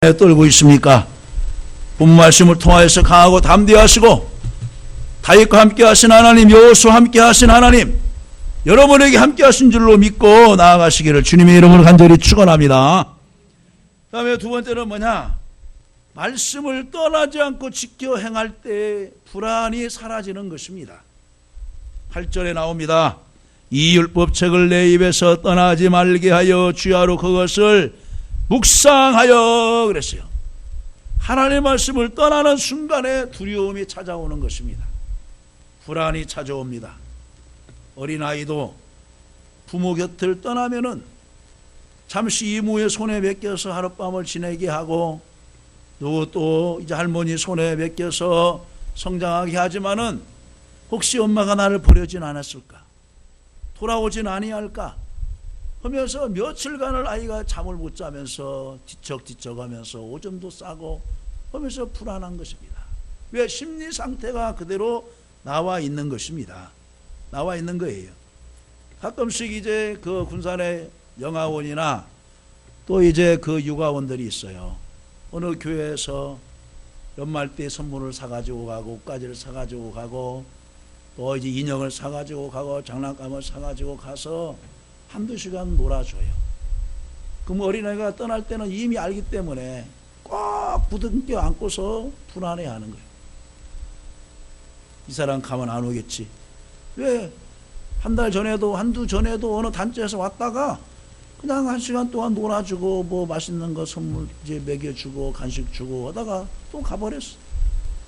떨고 있습니까? 본 말씀을 통하여서 강하고 담대하시고 다윗과 함께 하신 하나님, 여호수아와 함께 하신 하나님, 여러분에게 함께 하신 줄로 믿고 나아가시기를 주님의 이름으로 간절히 축원합니다. 그 다음에 두 번째는 뭐냐? 말씀을 떠나지 않고 지켜 행할 때 불안이 사라지는 것입니다. 8절에 나옵니다. 이 율법책을 내 입에서 떠나지 말게 하여 주야로 그것을 묵상하여 그랬어요. 하나님의 말씀을 떠나는 순간에 두려움이 찾아오는 것입니다. 불안이 찾아옵니다. 어린아이도 부모 곁을 떠나면은 잠시 이모의 손에 맡겨서 하룻밤을 지내게 하고 또 이제 할머니 손에 맡겨서 성장하게 하지만은 혹시 엄마가 나를 버려진 않았을까? 돌아오진 아니할까? 하면서 며칠간을 아이가 잠을 못 자면서 뒤척뒤척하면서 오줌도 싸고 하면서 불안한 것입니다. 왜? 심리 상태가 그대로 나와 있는 것입니다. 나와 있는 거예요. 가끔씩 이제 그 군산의 영아원이나 또 이제 그 육아원들이 있어요. 어느 교회에서 연말 때 선물을 사가지고 가고 옷가지를 사가지고 가고 또 이제 인형을 사가지고 가고 장난감을 사가지고 가서 한두 시간 놀아줘요. 그럼 어린아이가 떠날 때는 이미 알기 때문에 꼭 부둥켜 안고서 불안해하는 거예요. 이 사람 가면 안 오겠지. 왜? 한 달 전에도 한두 전에도 어느 단체에서 왔다가 그냥 한 시간 동안 놀아주고 뭐 맛있는 거 선물 이제 먹여주고 간식 주고 하다가 또 가버렸어.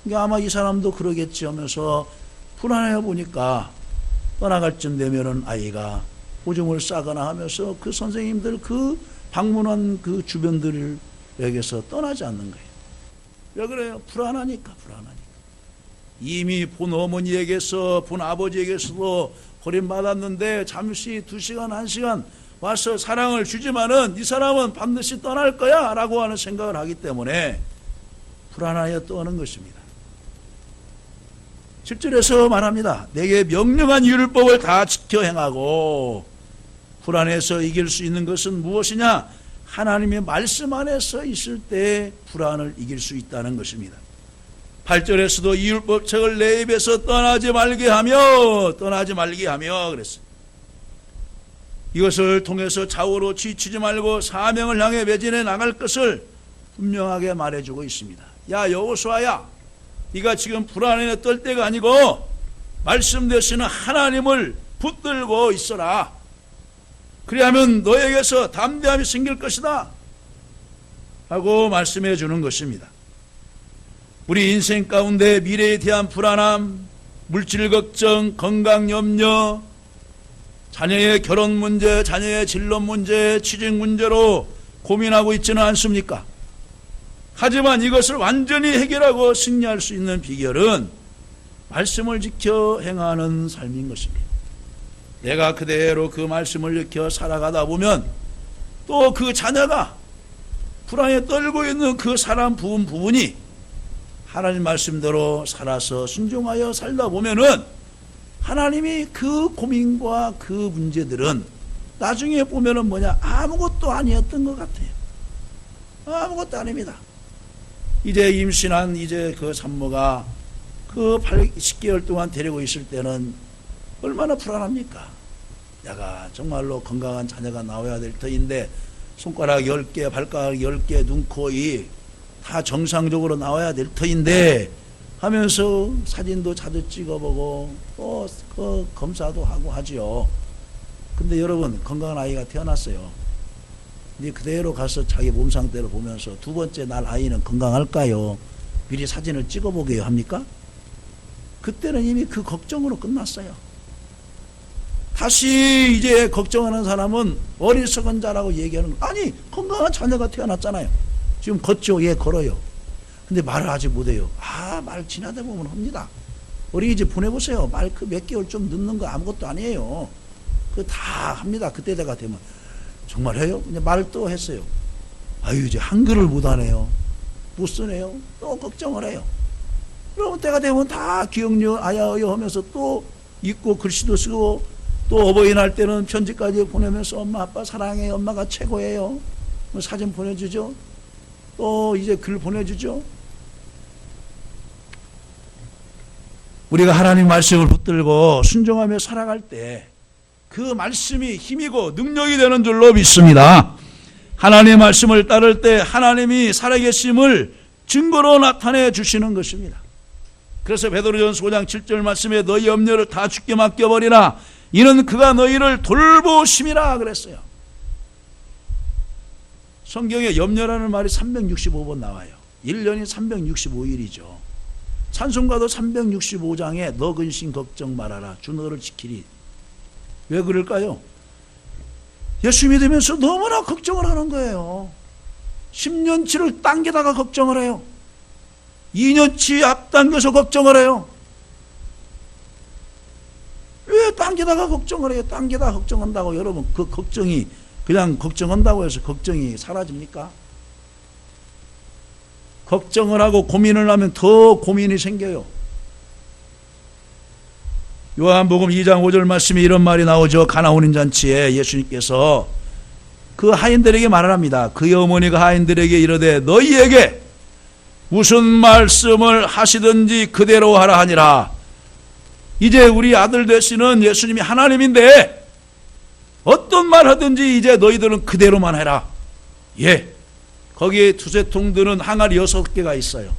그러니까 아마 이 사람도 그러겠지 하면서 불안해 보니까 떠나갈 쯤 되면은 아이가 오줌을 싸거나 하면서 그 선생님들 그 방문한 그 주변들에게서 떠나지 않는 거예요. 왜 그래요? 불안하니까. 이미 본 어머니에게서 본 아버지에게서도 버림받았는데 잠시 2시간 1시간 와서 사랑을 주지만은 이 사람은 반드시 떠날 거야 라고 하는 생각을 하기 때문에 불안하여 떠는 것입니다. 7절에서 말합니다. 내게 명령한 율법을 다 지켜 행하고 불안해서 이길 수 있는 것은 무엇이냐? 하나님의 말씀 안에서 있을 때 불안을 이길 수 있다는 것입니다. 8절에서도 이 율법책을 내 입에서 떠나지 말게 하며 그랬어요. 이것을 통해서 좌우로 지치지 말고 사명을 향해 매진해 나갈 것을 분명하게 말해주고 있습니다. 야 여호수아야, 네가 지금 불안해 떨 때가 아니고 말씀 되시는 하나님을 붙들고 있어라. 그리하면 너에게서 담대함이 생길 것이다 하고 말씀해 주는 것입니다. 우리 인생 가운데 미래에 대한 불안함, 물질 걱정, 건강 염려, 자녀의 결혼 문제, 자녀의 진로 문제, 취직 문제로 고민하고 있지는 않습니까? 하지만 이것을 완전히 해결하고 승리할 수 있는 비결은 말씀을 지켜 행하는 삶인 것입니다. 내가 그대로 그 말씀을 지켜 살아가다 보면 또 그 자녀가 불안에 떨고 있는 그 사람 부분이 하나님 말씀대로 살아서 순종하여 살다 보면은 하나님이 그 고민과 그 문제들은 나중에 보면은 뭐냐? 아무것도 아니었던 것 같아요. 아무것도 아닙니다. 이제 임신한 이제 그 산모가 그 10개월 동안 데리고 있을 때는 얼마나 불안합니까? 내가 정말로 건강한 자녀가 나와야 될 터인데 손가락 10개, 발가락 10개, 눈, 코, 입 다 정상적으로 나와야 될 터인데 하면서 사진도 자주 찍어보고 또 그 검사도 하고 하지요. 근데 여러분, 건강한 아이가 태어났어요. 근데 그대로 가서 자기 몸 상태를 보면서 두 번째 날 아이는 건강할까요? 미리 사진을 찍어보게요 합니까? 그때는 이미 그 걱정으로 끝났어요. 다시 이제 걱정하는 사람은 어리석은 자라고 얘기하는 거. 아니, 건강한 자녀가 태어났잖아요. 지금 걷죠? 예, 걸어요. 근데 말을 아직 못해요. 말 지나다 보면 합니다. 어린이집 보내보세요. 말 그 몇 개월 좀 늦는 거 아무것도 아니에요. 그 다 합니다. 그때가 되면. 정말 해요? 근데 말을 또 했어요. 이제 한글을 못하네요. 못 쓰네요. 또 걱정을 해요. 그러면 때가 되면 다 기억력 아야어여 하면서 또 읽고 글씨도 쓰고 또 어버이날 때는 편지까지 보내면서 엄마 아빠 사랑해, 엄마가 최고예요. 사진 보내주죠. 또 이제 글 보내주죠. 우리가 하나님 말씀을 붙들고 순종하며 살아갈 때 그 말씀이 힘이고 능력이 되는 줄로 믿습니다. 하나님의 말씀을 따를 때 하나님이 살아계심을 증거로 나타내 주시는 것입니다. 그래서 베드로전서 5장 7절 말씀에 너희 염려를 다 주께 맡겨버리라. 이는 그가 너희를 돌보심이라 그랬어요. 성경에 염려라는 말이 365번 나와요. 1년이 365일이죠. 찬송가도 365장에 너 근심 걱정 말아라. 주 너를 지키리. 왜 그럴까요? 예수 믿으면서 너무나 걱정을 하는 거예요. 10년치를 당겨다가 걱정을 해요. 2년치 앞당겨서 걱정을 해요. 왜 당겨다가 걱정을 해요? 당겨다가 걱정한다고 여러분 그 걱정이 그냥 걱정한다고 해서 걱정이 사라집니까? 걱정을 하고 고민을 하면 더 고민이 생겨요. 요한복음 2장 5절 말씀에 이런 말이 나오죠. 가나 혼인잔치에 예수님께서 그 하인들에게 말을 합니다. 그의 어머니가 하인들에게 이르되 너희에게 무슨 말씀을 하시든지 그대로 하라 하니라. 이제 우리 아들 되시는 예수님이 하나님인데 어떤 말 하든지 이제 너희들은 그대로만 해라. 예. 거기에 두세 통 드는 항아리 6개가 있어요.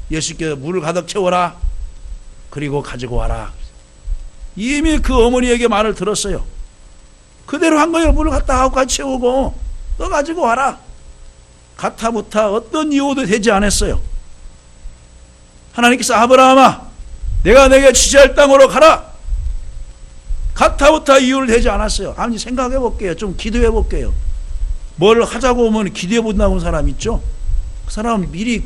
예수께서 물을 가득 채워라. 그리고 가지고 와라. 이미 그 어머니에게 말을 들었어요. 그대로 한 거예요. 물을 갖다 하고 같이 채우고 너 가지고 와라. 가타부타 어떤 이유도 되지 않았어요. 하나님께서 아브라함아 내가 내게 지시할 땅으로 가라. 가타부타 이유를 대지 않았어요. 아니 생각해 볼게요. 좀 기도해 볼게요. 뭘 하자고 하면 기도해 본다고 하는 사람 있죠? 그 사람은 미리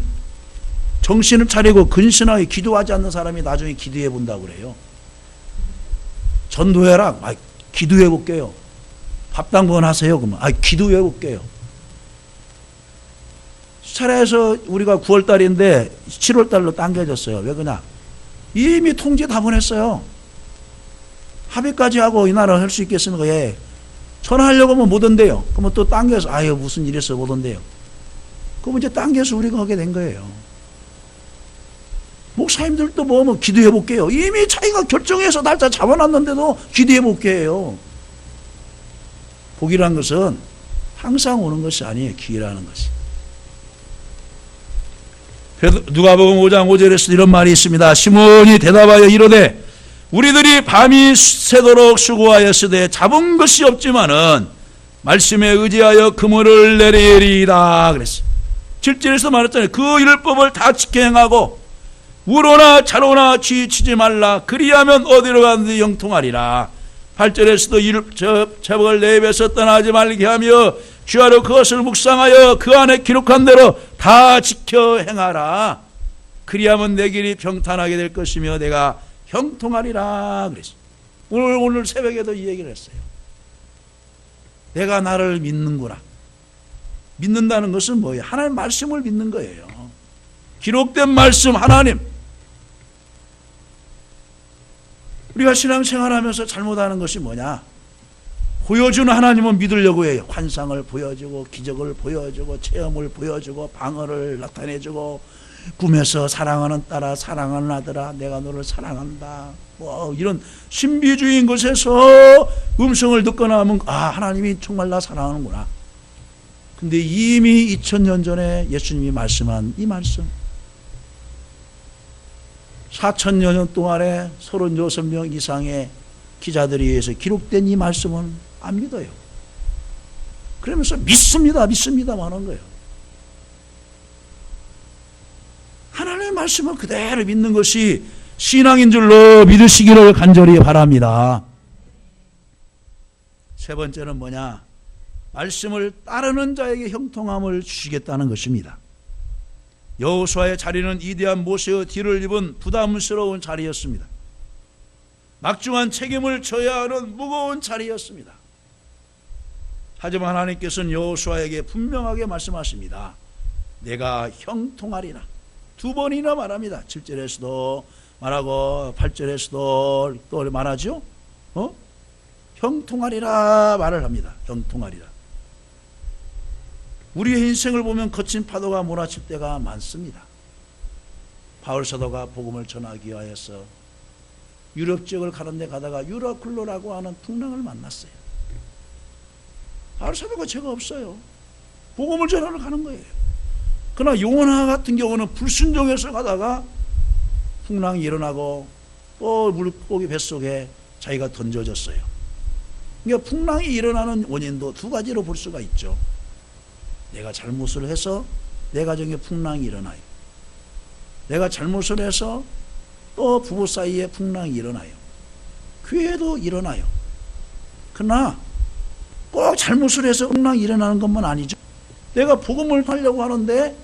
정신을 차리고 근신하게 기도하지 않는 사람이 나중에 기도해 본다고 그래요. 전도해라. 기도해 볼게요. 밥당번 하세요. 그러면 기도해 볼게요. 수차례에서 우리가 9월달인데 7월달로 당겨졌어요. 왜 그러냐? 이미 통지 다 보냈어요. 합의까지 하고 이 나라 할 수 있겠습니까? 예. 전화하려고 하면 못 온대요. 그러면 또 당겨서 무슨 일 있어 못 온대요. 그러면 이제 당겨서 우리가 하게 된 거예요. 목사님들도 뭐 기도해 볼게요. 이미 자기가 결정해서 날짜 잡아놨는데도 기도해 볼게요. 복이라는 것은 항상 오는 것이 아니에요. 기회라는 것이. 누가복음 5장 5절에서 이런 말이 있습니다. 시몬이 대답하여 이르되 우리들이 밤이 새도록 수고하였으되 잡은 것이 없지만은 말씀에 의지하여 그물을 내리리이다 그랬어요. 7절에서 말했잖아요. 그 율법을 다 지켜 행하고 우로나 자로나 지치지 말라. 그리하면 어디로 가든지 형통하리라. 8절에서도 제법을 내 입에서 떠나지 말게 하며 주야로 그것을 묵상하여 그 안에 기록한 대로 다 지켜 행하라. 그리하면 내 길이 평탄하게 될 것이며 내가 형통하리라 그랬어요. 오늘 새벽에도 이 얘기를 했어요. 내가 나를 믿는구나. 믿는다는 것은 뭐예요? 하나님 말씀을 믿는 거예요. 기록된 말씀 하나님. 우리가 신앙생활하면서 잘못하는 것이 뭐냐? 보여주는 하나님은 믿으려고 해요. 환상을 보여주고 기적을 보여주고 체험을 보여주고 방언을 나타내주고 꿈에서 사랑하는 딸아 사랑하는 아들아 내가 너를 사랑한다. 뭐 이런 신비주의인 것에서 음성을 듣거나 하면 하나님이 정말 나 사랑하는구나. 근데 이미 2000년 전에 예수님이 말씀한 이 말씀 4000여 년 동안에 36명 이상의 기자들에 의해서 기록된 이 말씀은 안 믿어요. 그러면서 믿습니다 하는 거예요. 하나님의 말씀을 그대로 믿는 것이 신앙인 줄로 믿으시기를 간절히 바랍니다. 세 번째는 뭐냐? 말씀을 따르는 자에게 형통함을 주시겠다는 것입니다. 여호수아의 자리는 이대한 모세의 뒤를 입은 부담스러운 자리였습니다. 막중한 책임을 져야 하는 무거운 자리였습니다. 하지만 하나님께서는 여호수아에게 분명하게 말씀하십니다. 내가 형통하리라. 2번이나 말합니다. 7절에서도 말하고 8절에서도 또 말하죠. 형통하리라 말을 합니다. 형통하리라. 우리의 인생을 보면 거친 파도가 몰아칠 때가 많습니다. 바울 사도가 복음을 전하기 위하여서 유럽 지역을 가는 데 가다가 유라클로라고 하는 풍랑을 만났어요. 바울 사도가 죄가 없어요. 복음을 전하러 가는 거예요. 그러나 요나 같은 경우는 불순종해서 가다가 풍랑이 일어나고 또 물고기 뱃속에 자기가 던져졌어요. 그러니까 풍랑이 일어나는 원인도 두 가지로 볼 수가 있죠. 내가 잘못을 해서 내 가정에 풍랑이 일어나요. 내가 잘못을 해서 또 부부 사이에 풍랑이 일어나요. 교회에도 일어나요. 그러나 꼭 잘못을 해서 풍랑이 일어나는 것만 아니죠. 내가 복음을 하려고 하는데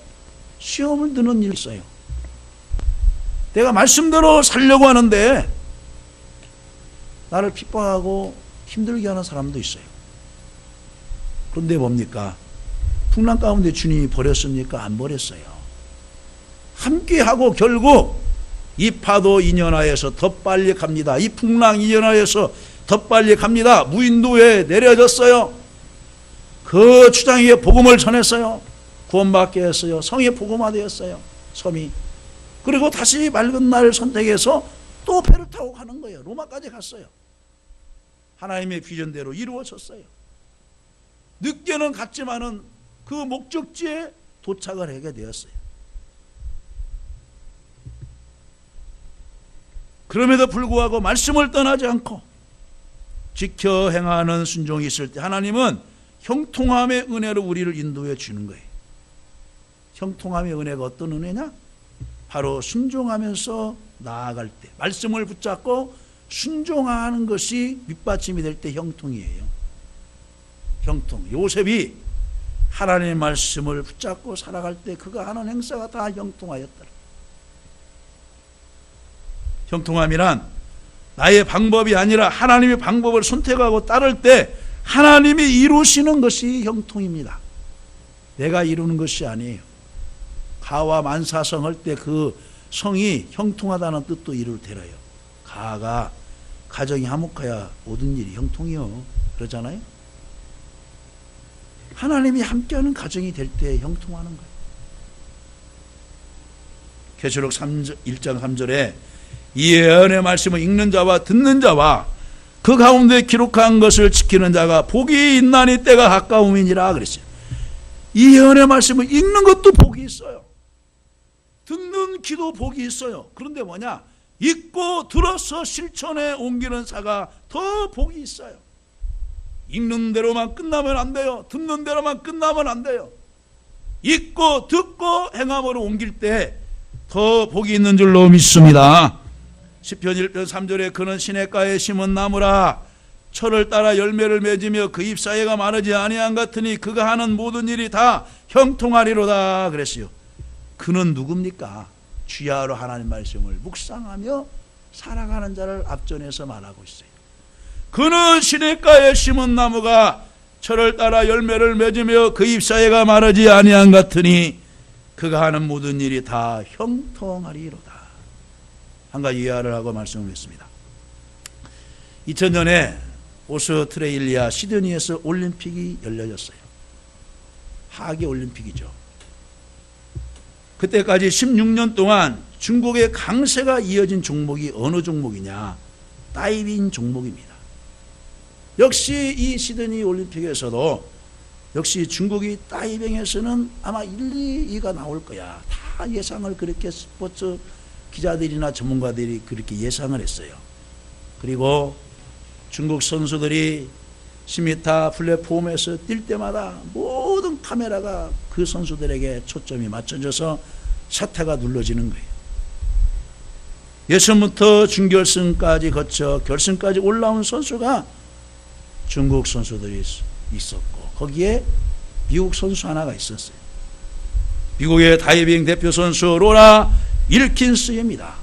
시험을 드는 일이 있어요. 내가 말씀대로 살려고 하는데 나를 핍박하고 힘들게 하는 사람도 있어요. 그런데 뭡니까? 풍랑 가운데 주님이 버렸습니까? 안 버렸어요. 함께하고 결국 이 파도 인연하에서 더 빨리 갑니다. 이 풍랑 인연하에서 더 빨리 갑니다. 무인도에 내려졌어요. 그 주장 위에 복음을 전했어요. 구원받게 했어요. 성이 복음화되었어요. 섬이. 그리고 다시 맑은 날 선택해서 또 배를 타고 가는 거예요. 로마까지 갔어요. 하나님의 비전대로 이루어졌어요. 늦게는 갔지만은 그 목적지에 도착을 하게 되었어요. 그럼에도 불구하고 말씀을 떠나지 않고 지켜 행하는 순종이 있을 때 하나님은 형통함의 은혜로 우리를 인도해 주는 거예요. 형통함의 은혜가 어떤 은혜냐? 바로 순종하면서 나아갈 때 말씀을 붙잡고 순종하는 것이 밑받침이 될 때 형통이에요. 형통. 요셉이 하나님의 말씀을 붙잡고 살아갈 때 그가 하는 행사가 다 형통하였더라. 형통함이란 나의 방법이 아니라 하나님의 방법을 선택하고 따를 때 하나님이 이루시는 것이 형통입니다. 내가 이루는 것이 아니에요. 가와 만사성 할 때 그 성이 형통하다는 뜻도 이룰 테라요. 가가 가정이 화목해야 모든 일이 형통이요. 그러잖아요. 하나님이 함께하는 가정이 될 때 형통하는 거예요. 계시록 1장 3절에 이 예언의 말씀을 읽는 자와 듣는 자와 그 가운데 기록한 것을 지키는 자가 복이 있나니 때가 가까움이니라 그랬어요. 이 예언의 말씀을 읽는 것도 복이 있어요. 듣는 기도 복이 있어요. 그런데 뭐냐? 읽고 들어서 실천에 옮기는 자가 더 복이 있어요. 읽는 대로만 끝나면 안 돼요. 듣는 대로만 끝나면 안 돼요. 읽고 듣고 행함으로 옮길 때 더 복이 있는 줄로 믿습니다. 시편 1편 3절에 그는 시냇가에 심은 나무라 철을 따라 열매를 맺으며 그 잎사이가 마르지 아니한 같으니 그가 하는 모든 일이 다 형통하리로다 그랬어요. 그는 누굽니까? 주야로 하나님 말씀을 묵상하며 살아가는 자를 앞전에서 말하고 있어요. 그는 시냇가에 심은 나무가 철을 따라 열매를 맺으며 그 잎사이가 마르지 아니한 같으니 그가 하는 모든 일이 다 형통하리로다. 한 가지 이해를 하고 말씀을 했습니다. 2000년에 오스트레일리아 시드니에서 올림픽이 열려졌어요. 하계 올림픽이죠. 그때까지 16년 동안 중국의 강세가 이어진 종목이 어느 종목이냐? 다이빙 종목입니다. 역시 이 시드니 올림픽에서도 역시 중국이 다이빙에서는 아마 1, 2위가 나올 거야. 다 예상을 그렇게 스포츠 기자들이나 전문가들이 그렇게 예상을 했어요. 그리고 중국 선수들이 10m 플랫폼에서 뛸 때마다 모든 카메라가 그 선수들에게 초점이 맞춰져서 샤타가 눌러지는 거예요. 예선부터 준결승까지 거쳐 결승까지 올라온 선수가 중국 선수들이 있었고 거기에 미국 선수 하나가 있었어요. 미국의 다이빙 대표 선수 로라 윌킨스입니다.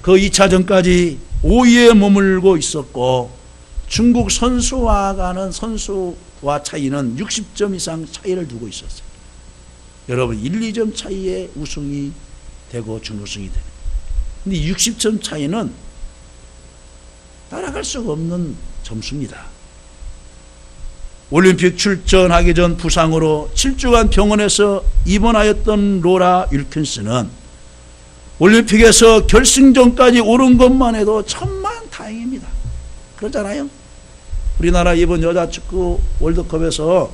그 2차전까지 5위에 머물고 있었고 중국 선수와 가는 선수와 차이는 60점 이상 차이를 두고 있었어요. 여러분 1, 2점 차이에 우승이 되고 준우승이 되는. 근데 60점 차이는 따라갈 수가 없는 점수입니다. 올림픽 출전하기 전 부상으로 7주간 병원에서 입원하였던 로라 윌킨스는 올림픽에서 결승전까지 오른 것만 해도 천만다행입니다. 그렇잖아요. 우리나라 이번 여자축구 월드컵에서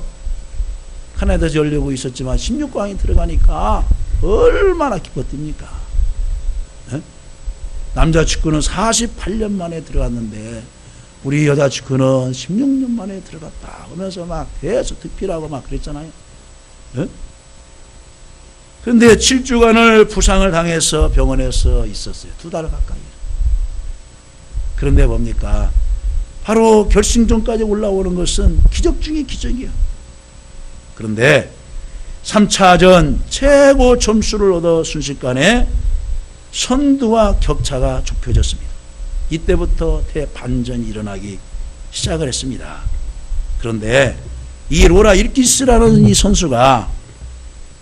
카나다에서 열리고 있었지만 16강이 들어가니까 얼마나 기뻤습니까? 네? 남자 축구는 48년 만에 들어갔는데 우리 여자 축구는 16년 만에 들어갔다 하면서 막 계속 득필하고 막 그랬잖아요. 네? 그런데 7주간을 부상을 당해서 병원에서 있었어요. 2달 가까이. 그런데 뭡니까? 바로 결승전까지 올라오는 것은 기적 중의 기적이에요. 그런데 3차전 최고 점수를 얻어 순식간에 선두와 격차가 좁혀졌습니다. 이때부터 대반전이 일어나기 시작을 했습니다. 그런데 이 로라 윌킨스라는 이 선수가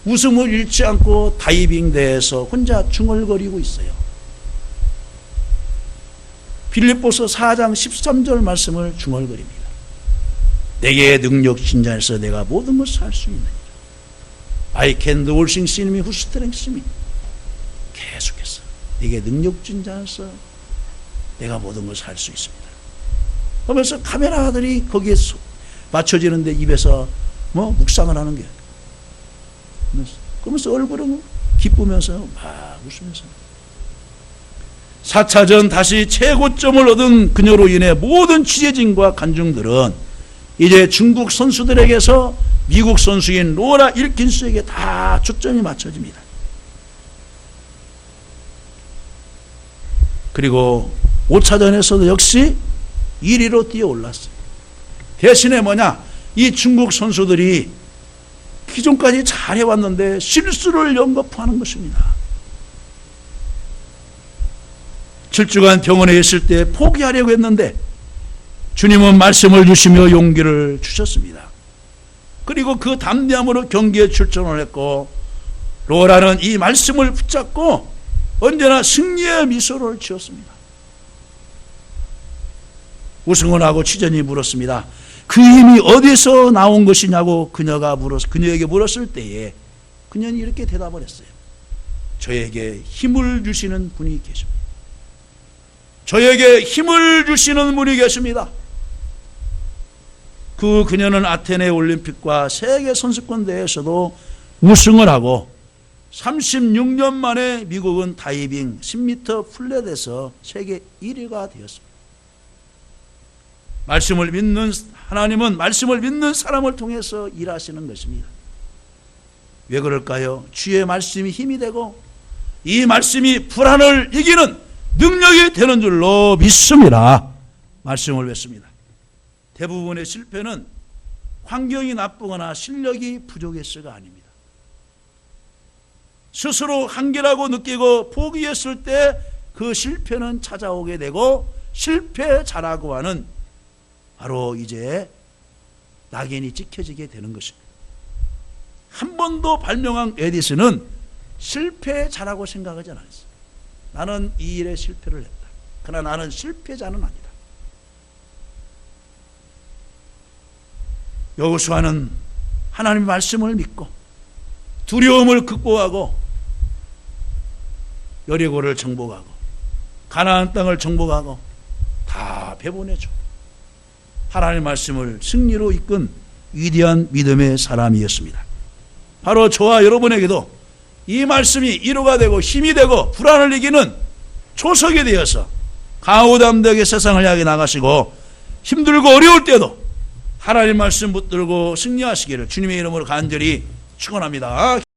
웃음을 잃지 않고 다이빙 대회에서 혼자 중얼거리고 있어요. 빌립보서 4장 13절 말씀을 중얼거립니다. 내게 능력 신자에서 내가 모든 것을 할 수 있느니라. I can do all things in me who strengthens me. 계속해서 내게 능력 신자에서 내가 모든 것을 할 수 있습니다. 그러면서 카메라들이 거기에 맞춰지는데 입에서 묵상을 하는 게. 그러면서 얼굴은 기쁘면서 막 웃으면서. 4차전 다시 최고점을 얻은 그녀로 인해 모든 취재진과 관중들은 이제 중국 선수들에게서 미국 선수인 로라 윌킨스에게 다 초점이 맞춰집니다. 그리고 5차전에서도 역시 1위로 뛰어올랐어요. 대신에 이 중국 선수들이 기존까지 잘해왔는데 실수를 연거푸하는 것입니다. 7주간 병원에 있을 때 포기하려고 했는데 주님은 말씀을 주시며 용기를 주셨습니다. 그리고 그 담대함으로 경기에 출전을 했고 로라는 이 말씀을 붙잡고 언제나 승리의 미소를 지었습니다. 우승을 하고 취재진이 물었습니다. 그 힘이 어디서 나온 것이냐고 그녀에게 물었을 때에 그녀는 이렇게 대답을 했어요. 저에게 힘을 주시는 분이 계십니다. 저에게 힘을 주시는 분이 계십니다. 그녀는 아테네 올림픽과 세계 선수권 대회에서도 우승을 하고 36년 만에 미국은 다이빙 10m 플랫에서 세계 1위가 되었습니다. 말씀을 믿는 하나님은 말씀을 믿는 사람을 통해서 일하시는 것입니다. 왜 그럴까요? 주의 말씀이 힘이 되고 이 말씀이 불안을 이기는 능력이 되는 줄로 믿습니다. 말씀을 뵙습니다. 대부분의 실패는 환경이 나쁘거나 실력이 부족해서가 아닙니다. 스스로 한계라고 느끼고 포기했을 때 그 실패는 찾아오게 되고 실패자라고 하는 바로 이제 낙인이 찍혀지게 되는 것입니다. 한 번도 발명한 에디슨은 실패자라고 생각하지 않았어요. 나는 이 일에 실패를 했다. 그러나 나는 실패자는 아니다. 여호수아는 하나님의 말씀을 믿고 두려움을 극복하고 여리고를 정복하고 가나안 땅을 정복하고 다 배분해줘. 하나님의 말씀을 승리로 이끈 위대한 믿음의 사람이었습니다. 바로 저와 여러분에게도 이 말씀이 위로가 되고 힘이 되고 불안을 이기는 초석이 되어서 강호담되게 세상을 향해 나가시고 힘들고 어려울 때도 하나님 말씀 붙들고 승리하시기를 주님의 이름으로 간절히 축원합니다.